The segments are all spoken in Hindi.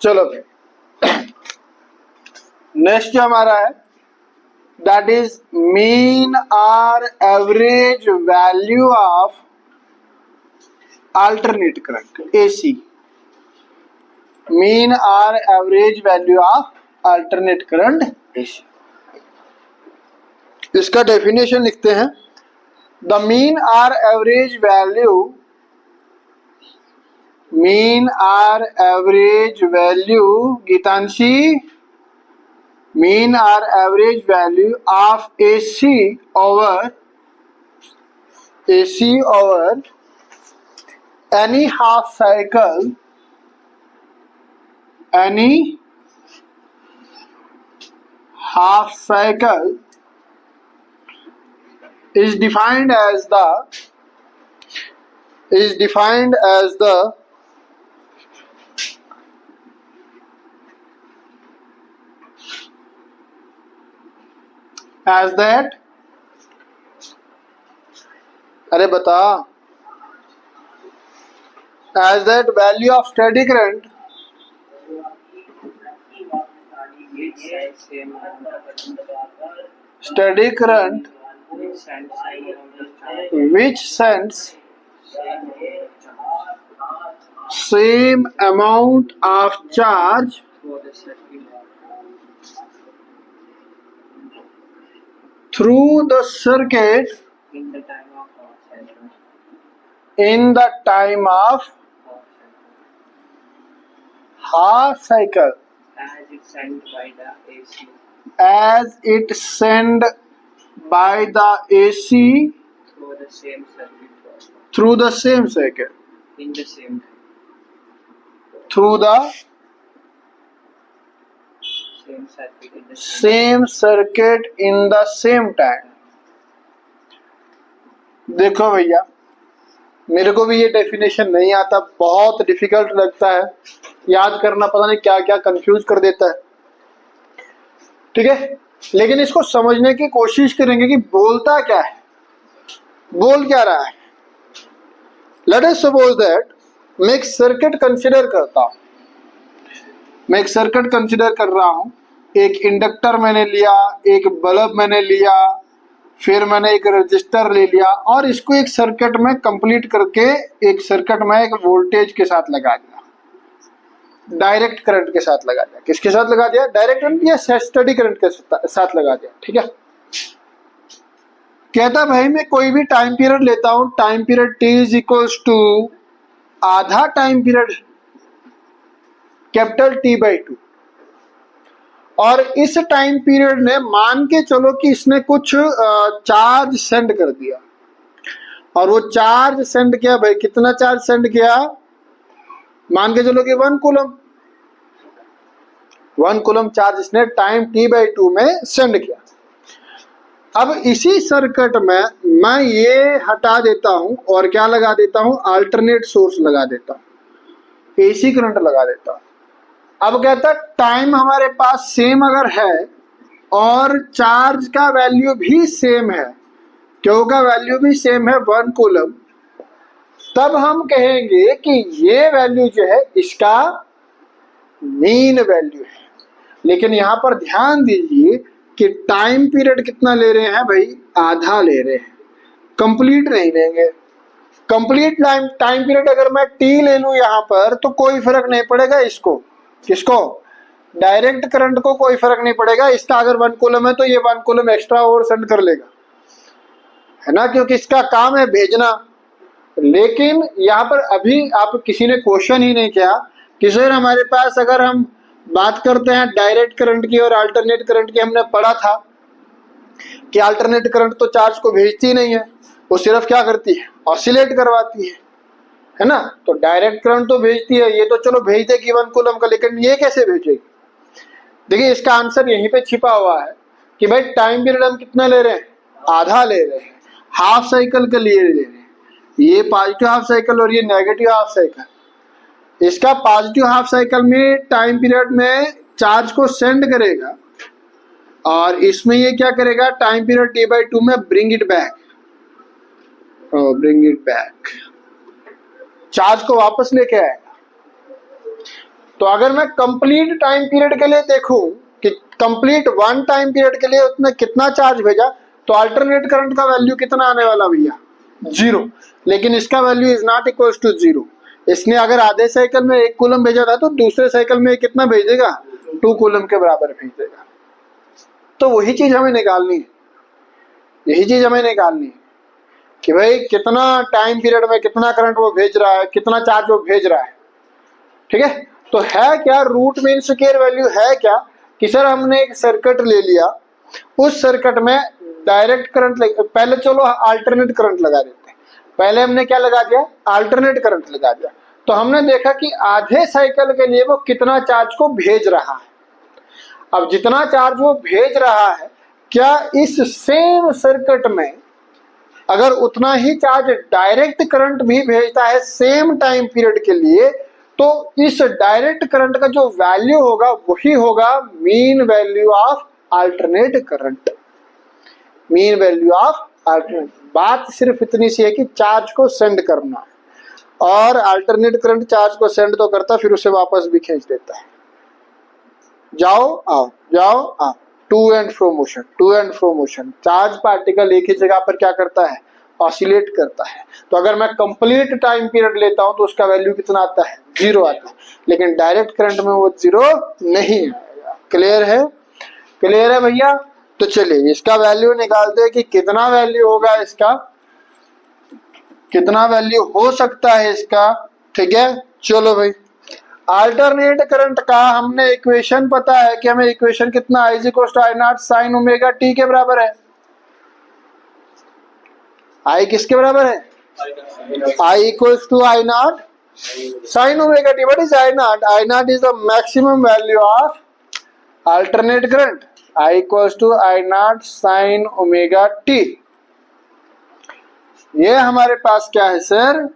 चलो नेक्स्ट जो हमारा है that is mean or average value of alternate current AC. Mean or average value of alternate current AC. इसका डेफिनेशन लिखते हैं। The mean or average value, mean or average value Geetanshi, mean or average value of AC over any half cycle, any half cycle is defined as the as that, अरे बता, as that value of steady current which sends same amount of charge through the circuit in the time of half cycle as it sent by the AC through the same circuit in the same time. Through the same circuit in the same time. देखो भैया, मेरे को भी ये डेफिनेशन नहीं आता, बहुत डिफिकल्ट लगता है याद करना, पता नहीं क्या क्या कंफ्यूज कर देता है। ठीक है, लेकिन इसको समझने की कोशिश करेंगे कि बोलता क्या है, बोल क्या रहा है। लेट अस सपोज दैट मैं एक सर्किट कंसिडर करता हूं, मैं एक सर्किट कंसिडर कर रहा हूं। एक इंडक्टर मैंने लिया, एक बल्ब मैंने लिया, फिर मैंने एक रजिस्टर ले लिया और इसको एक सर्किट में कंप्लीट करके एक सर्किट में एक वोल्टेज के साथ लगा दिया, डायरेक्ट करंट के साथ लगा दिया। किसके साथ लगा दिया? डायरेक्ट करंट या स्टेडी करंट के साथ लगा दिया। ठीक है, कहता भाई मैं कोई भी टाइम पीरियड लेता हूं, time period t is equals to आधा टाइम पीरियड कैपिटल T/2, और इस टाइम पीरियड ने मान के चलो कि इसने कुछ चार्ज सेंड कर दिया, और वो चार्ज सेंड किया भाई, कितना चार्ज सेंड किया? मान के चलो कि 1 कूलम चार्ज इसने टाइम T/2 में सेंड किया। अब इसी सर्किट में मैं ये हटा देता हूं और क्या लगा देता हूं? अल्टरनेट सोर्स लगा देता हूं, AC करंट लगा देता हूं। अब कहता टाइम हमारे पास सेम अगर है और चार्ज का वैल्यू भी सेम है, क्यू का वैल्यू भी सेम है 1 कूलम, तब हम कहेंगे कि ये वैल्यू जो है इसका मीन वैल्यू है। लेकिन यहां पर ध्यान दीजिए कि टाइम पीरियड कितना ले रहे हैं भाई? आधा ले रहे हैं, कंप्लीट नहीं लेंगे। कंप्लीट टाइम पीरियड अगर मैं T ले लूं यहां पर तो कोई फर्क नहीं पड़ेगा इसको, किसको? डायरेक्ट करंट को कोई फर्क नहीं पड़ेगा। इसका अगर 1 कूलम है तो ये 1 कूलम एक्स्ट्रा और सेंड कर लेगा, है ना, क्योंकि इसका काम है भेजना। लेकिन यहाँ पर अभी आप किसी ने क्वेश्चन ही नहीं किया कि सर हमारे पास अगर हम बात करते हैं डायरेक्ट करंट की और अल्टरनेट करंट की, हमने पढ़ा था कि अल्टरनेट करंट तो चार्ज को भेजती नहीं है, वो सिर्फ क्या करती है? ऑसिलेट करवाती है ना। तो डायरेक्ट करंट तो भेजती है, ये तो चलो भेज देगी 1 कूलम का, लेकिन ये कैसे भेजेगी? देखिए इसका आंसर यहीं पे छिपा हुआ है कि भाई टाइम पीरियड हम कितना ले रहे हैं? आधा ले रहे हैं, हाफ साइकिल के लिए ले रहे हैं। ये पॉजिटिव हाफ साइकिल और ये नेगेटिव हाफ साइकिल। इसका पॉजिटिव हाफ साइकिल में टाइम पीरियड में चार्ज को सेंड करेगा और इसमें ये क्या करेगा? टाइम पीरियड T/2 में ब्रिंग इट बैक, चार्ज को वापस लेके आएगा। तो अगर मैं कंप्लीट टाइम पीरियड के लिए देखूं कि कंप्लीट वन टाइम पीरियड के लिए उसने कितना चार्ज भेजा, तो अल्टरनेट करंट का वैल्यू कितना आने वाला भैया, 0। लेकिन इसका value is not equal to 0। इसने अगर आधे साइकिल में 1 कूलम भेजा था तो दूसरे साइकिल में कितना भेजेगा, 2 कूलम के बराबर भेजेगा। तो वही चीज हमें निकालनी है, यही चीज हमें निकालनी है कि भाई कितना टाइम पीरियड में कितना करंट वो भेज रहा है, कितना चार्ज वो भेज रहा है। ठीक है, तो है क्या, रूट मीन स्क्वायर वैल्यू है क्या कि सर हमने एक सर्किट ले लिया, उस सर्किट में डायरेक्ट करंट पहले चलो अल्टरनेट करंट लगा देते हैं। पहले हमने क्या लगा दिया, अल्टरनेट करंट लगा दिया। तो हमने देखा कि आधे साइकिल के लिए वो कितना चार्ज को भेज रहा है। अब जितना चार्ज वो भेज रहा है, क्या इस सेम सर्किट में अगर उतना ही चार्ज डायरेक्ट करंट भी भेजता है सेम टाइम पीरियड के लिए, तो इस डायरेक्ट करंट का जो वैल्यू होगा वही होगा mean value of alternate current, mean value of alternate. बात सिर्फ इतनी सी है कि चार्ज को सेंड करना है, और अल्टरनेट करंट चार्ज को सेंड तो करता फिर उसे वापस भी खींच देता है। जाओ आओ, जाओ आओ, to and fro motion, to and fro motion. Charge particle एक ही जगह पर क्या करता है, ऑसिलेट करता है। तो अगर मैं कंप्लीट टाइम पीरियड लेता हूं तो उसका वैल्यू कितना आता है, 0 आता है। लेकिन डायरेक्ट करंट में वो 0 नहीं आएगा। क्लियर है, क्लियर है भैया। तो चलिए इसका वैल्यू निकालते हैं कि कितना वैल्यू होगा इसका, कितना वैल्यू हो सकता है इसका। ठीक है, चलो भाई, अल्टरनेट करंट का हमने इक्वेशन पता है कि हमें इक्वेशन कितना, I = I0 sin omega t के बराबर है। I किसके बराबर है, I = I0 sin omega t। What is I0? I0 is the maximum value of alternate current। I = I0 sin omega t। ये हमारे पास क्या है sir,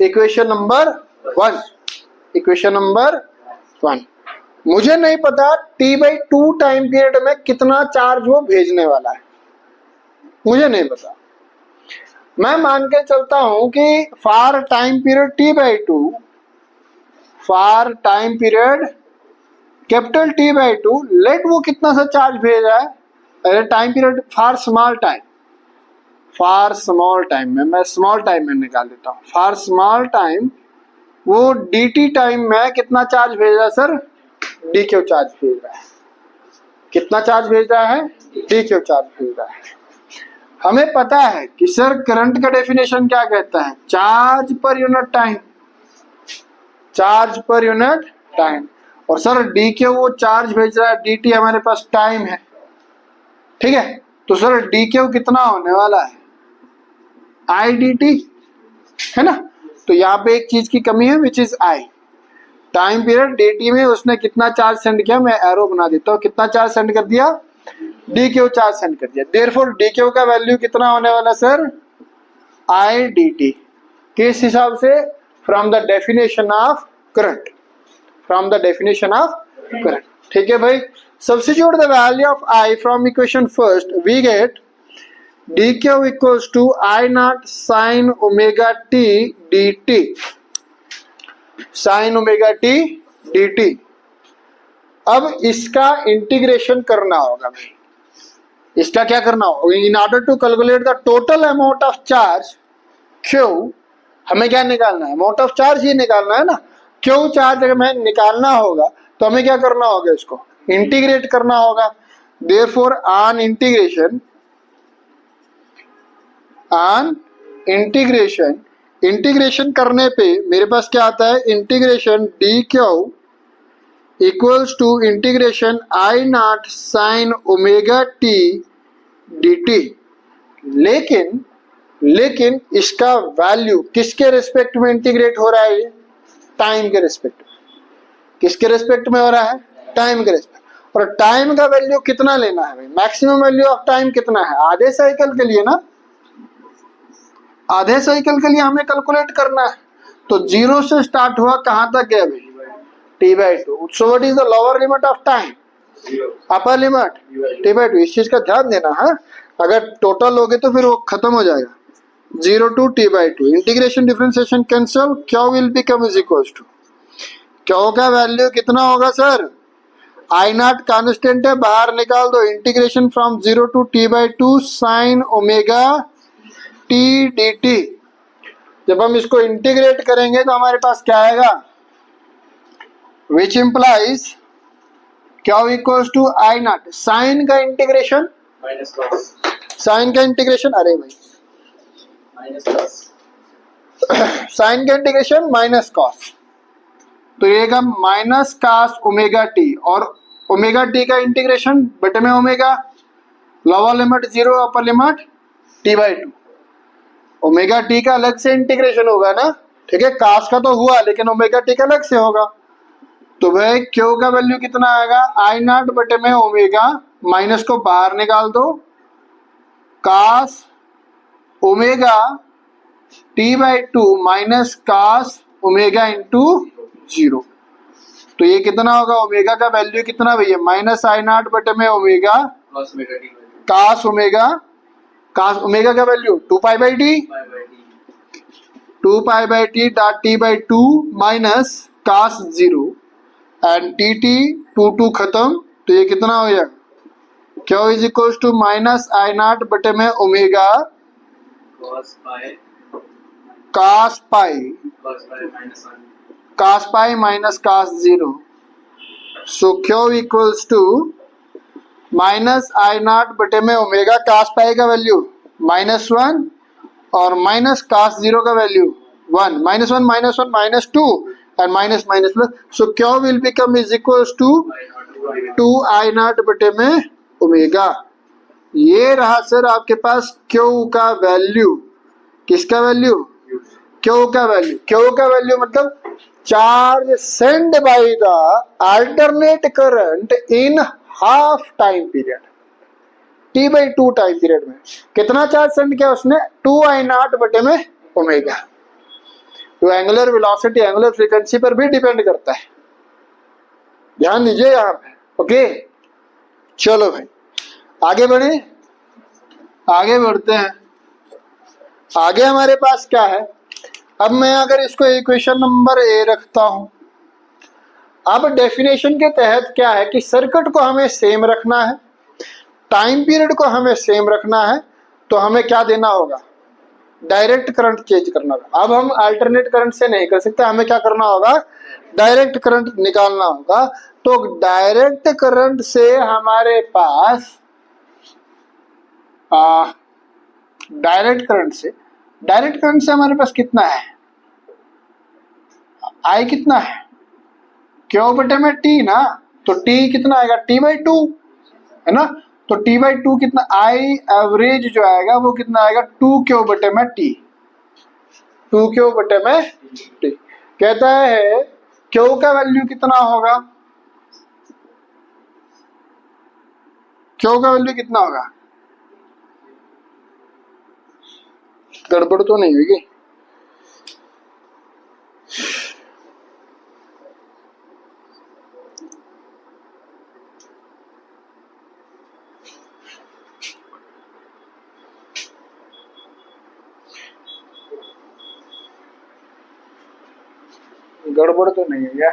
equation number 1, equation number 1। मुझे नहीं पता T/2 टाइम पीरियड में कितना चार्ज वो भेजने वाला है, मुझे नहीं पता। मैं मान के चलता हूं कि for time period T/2, for time period capital T/2, let वो कितना सा चार्ज भेज रहा है। अरे time period for small time, for small time में मैं स्मॉल टाइम में निकाल देता हूं। फॉर स्मॉल टाइम वो dt टाइम में कितना चार्ज भेज रहा है सर, dq चार्ज भेज रहा है। कितना चार्ज भेज रहा है, dq चार्ज भेज रहा है। हमें पता है कि सर करंट का डेफिनेशन क्या कहता है, charge per unit time, charge per unit time. और सर dq वो चार्ज भेज रहा है, dt हमारे पास टाइम है। ठीक है, तो सर dq कितना होने वाला है, I dt, है ना। तो यहाँ पे एक चीज की कमी है which is I। Time period dt में उसने कितना चार्ज सेंड किया, मैं एरो बना देता हूँ, कितना चार्ज सेंड कर दिया, dq चार्ज सेंड कर दिया। देयरफॉर dq का वैल्यू कितना होने वाला सर, I dt। किस हिसाब से, from the definition of current, from the definition of current. ठीक है भाई, substitute the value of I from equation first, we get dq = I0 sin omega t dt, sin omega t dt। अब इसका इंटीग्रेशन करना होगा भाई, इसका क्या करना होगा, in order to calculate the total amount of charge Q, हमें क्या निकालना है, अमाउंट ऑफ चार्ज ही निकालना है ना। Q चार्ज अगर हमें निकालना होगा तो हमें क्या करना होगा, इसको इंटीग्रेट करना होगा। Therefore on integration, on integration, integration करने पे मेरे पास क्या आता है, integration dq = integration I0 sin omega t dt। लेकिन इसका वैल्यू किसके रिस्पेक्ट में इंटीग्रेट हो रहा है, टाइम के रिस्पेक्ट में। किसके रिस्पेक्ट में हो रहा है, टाइम के रिस्पेक्ट। और टाइम का वैल्यू कितना लेना है भाई, मैक्सिमम वैल्यू ऑफ टाइम कितना है, आधे साइकिल के लिए ना, आधे साइकिल के लिए हमें कैलकुलेट करना है। तो 0 से स्टार्ट हुआ, कहां तक गया भाई, T/2। So what is the lower limit of time, upper limit T/2। इस चीज का ध्यान देना है, अगर टोटल लोगे तो फिर वो खत्म हो जाएगा। 0 to T/2, integration differentiation cancel, Q will become is equals to, Q का वैल्यू कितना होगा सर? आई नॉट कांस्टेंट है, बाहर निकाल दो, integration from 0 to t/2 sine omega t d t. जब हम इसको इंटीग्रेट करेंगे तो हमारे पास क्या आएगा? Which implies q equals to I naught sine का इंटीग्रेशन माइनस कॉस, साइन का इंटीग्रेशन, अरे भाई माइनस कॉस, साइन का इंटीग्रेशन माइनस कॉस, तो ये का माइनस कास ओमेगा टी, और ओमेगा टी का इंटीग्रेशन बटे में omega, lower limit 0 upper limit t/2। Omega t का अलग से इंटीग्रेशन होगा ना, ठीक है, कास का तो हुआ लेकिन ओमेगा टी का अलग से होगा। तो भाई क्यू का वैल्यू कितना आएगा? आई नॉट बटे में ओमेगा, माइनस को बाहर निकाल दो, cos omega t/2 minus cos omega into 0। तो ये कितना होगा? ओमेगा का वैल्यू कितना भैया? माइनस आई नॉट बटे में omega cos omega t, cos omega, cos omega का value 2π/t, 2π/t dot t/2 minus cos 0 and t 2 खत्म, तो ये कितना हो गया? Q is equal to minus I naught बटे में omega cos pi, cos pi, cos pi minus 1, cos pi minus cos 0। So Q equals to minus I naught बटे में ओमेगा कास पाई का वैल्यू -1 और माइनस कास 0 का value 1, -1 -1 -2 and minus minus plus. So q will become is equals to 2 I naught बटे में ओमेगा। ये रहा सर आपके पास क्यू का वैल्यू। किसका वैल्यू? क्यू का वैल्यू। क्यू का वैल्यू मतलब charge send by the alternate current in half time period, t/2 time period में कितना चार्ज सेंड किया उसने? 2 आई नॉट बटे में ओमेगा। तो एंगुलर वेलोसिटी एंगुलर फ्रीक्वेंसी पर भी डिपेंड करता है, ध्यान दीजिए यहाँ पे। ओके चलो भाई आगे बढ़े, आगे बढ़ते हैं। आगे हमारे पास क्या है? अब मैं अगर इसको इक्वेशन नंबर ए रखता हूं, अब डेफिनेशन के तहत क्या है कि सर्किट को हमें सेम रखना है, टाइम पीरियड को हमें सेम रखना है, तो हमें क्या देना होगा? डायरेक्ट करंट चेंज करना होगा। अब हम अल्टरनेट करंट से नहीं कर सकते, हमें क्या करना होगा? डायरेक्ट करंट निकालना होगा। तो डायरेक्ट करंट से हमारे पास डायरेक्ट करंट से हमारे पास कितना है? आई कितना है? क्यू बटे में टी ना, तो टी कितना आएगा? t/2 है ना, तो t/2 कितना? आई एवरेज जो आएगा वो कितना आएगा? 2q बटे में टी, 2q बटे में टी। कहता है क्यू का वैल्यू कितना होगा? क्यू का वैल्यू कितना होगा? गड़बड़ तो नहीं होगी? गड़बड़ तो नहीं है क्या?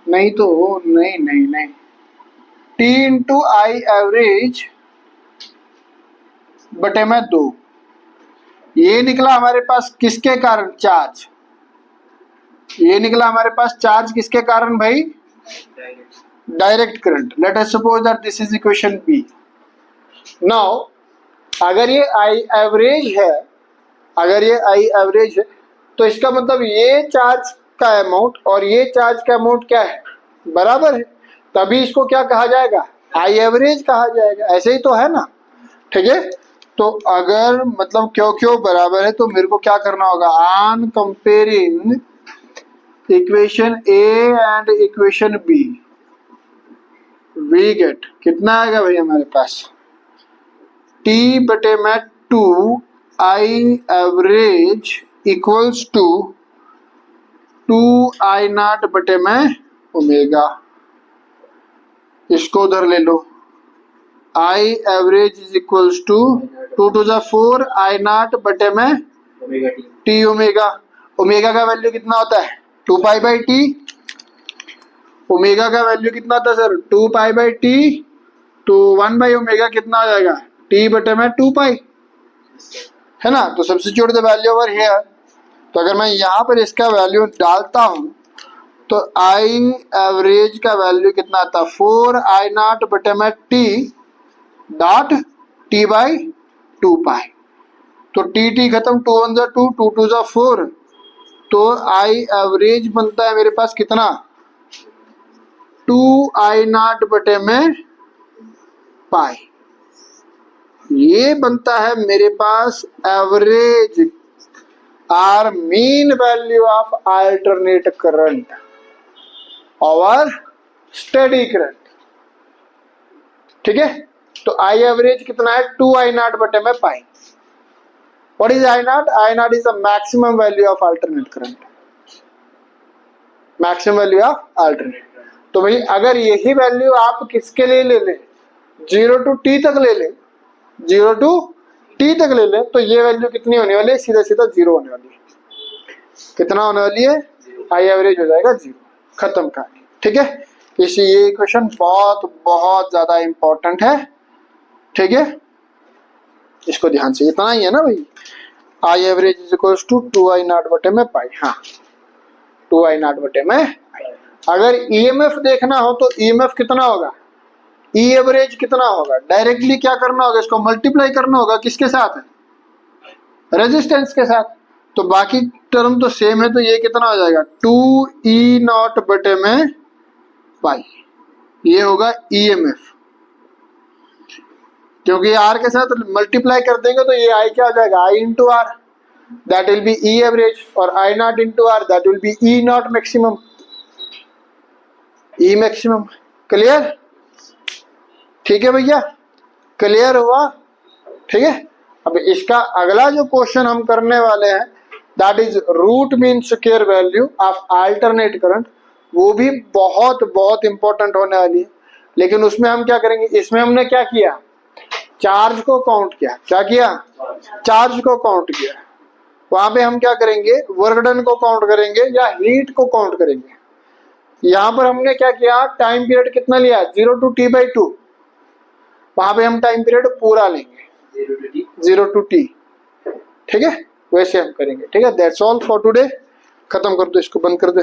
नहीं तो नहीं टी इंटू आई एवरेज बटे में 2, ये निकला हमारे पास किसके कारण? चार्ज। ये निकला हमारे पास चार्ज किसके कारण भाई? Direct current. Let us suppose that this is equation b. Now अगर ये आई एवरेज है, अगर ये आई एवरेज है तो इसका मतलब ये चार्ज का अमाउंट और ये चार्ज का अमाउंट क्या है? बराबर है, तभी इसको क्या कहा जाएगा? आई एवरेज कहा जाएगा। ऐसे ही तो है ना, ठीक है। तो अगर मतलब क्यों बराबर है तो मेरे को क्या करना होगा? On comparing equation a and equation b we get कितना आएगा भाई हमारे पास? टी बटे में 2 I average equals to 2 I naught बटे में ओमेगा। इसको उधर ले लो, I average is equals to 2 to the 4 I naught बटे में omega t, t omega. Omega का वैल्यू कितना होता है? 2π/t ओमेगा का वैल्यू कितना था सर 2 पाई बाई टी, तो 1 बाई ओमेगा कितना आ जाएगा टी बटे में 2 पाई, है ना। तो substitute the value over here, तो अगर मैं यहाँ पर इसका वैल्यू डालता हूँ तो आई एवरेज का वैल्यू कितना आता है 4 आई नॉट बटे में टी डॉट टी बाई 2 पाई, तो टी टी खत्म, 2 1 जा 2, 2 2 जा 4, तो आई एवरेज बनता है मेरे पास कितना 2 आई नॉट बटे में पाई, ये बनता है मेरे पास average or mean value of alternate current और स्टेडी करंट, ठीक है। तो आई एवरेज कितना है 2 आई नॉट बटे में pi. What is I naught? I naught is the maximum value of alternate current, maximum value of alternate. तो भाई अगर यही वैल्यू आप किसके लिए ले लें 0 टू टी तक ले लें, 0 टू टी तक ले लें, तो ये वैल्यू कितनी होने वाली है सीधा सीधा 0 होने वाली है। कितना होने वाली है आई एवरेज हो जाएगा 0, खत्म कहानी, ठीक है। इसलिए ये क्वेश्चन बहुत बहुत ज्यादा इंपॉर्टेंट है, ठीक है, इसको ध्यान से, इतना ही है ना भाई। I average is equal to 2 I naught बटे में पाई, हाँ 2 आई नॉट बटे में पाई। अगर ईएमएफ देखना हो तो ईएमएफ कितना होगा, ई एवरेज कितना होगा, डायरेक्टली क्या करना होगा, इसको मल्टीप्लाई करना होगा किसके साथ, रेजिस्टेंस के साथ। तो बाकी टर्म तो सेम है, तो ये कितना हो जाएगा 2 ई नॉट बटे में पाई, ये होगा ईएमएफ, क्योंकि आर के साथ मल्टीप्लाई कर देंगे तो ये आई क्या हो जाएगा I into R, that will be E average, और I naught into R that will be E naught maximum, E maximum. Clear? ठीक है भैया, क्लियर हुआ, ठीक है। अब इसका अगला जो क्वेश्चन हम करने वाले हैं that is root mean square value of alternate current, वो भी बहुत बहुत इंपॉर्टेंट होने वाली है। लेकिन उसमें हम क्या करेंगे, इसमें हमने क्या किया चार्ज को काउंट किया, क्या किया चार्ज को काउंट किया, वहां पे हम क्या करेंगे वर्क डन को काउंट करेंगे या हीट को काउंट करेंगे। यहाँ पर हमने क्या किया टाइम पीरियड कितना लिया 0 टू टी बाई 2, वहां पे हम टाइम पीरियड पूरा लेंगे 0 टू टी, ठीक है, वैसे हम करेंगे, ठीक है। दैट्स ऑल फॉर टुडे, खत्म कर दो इसको, बंद कर दे।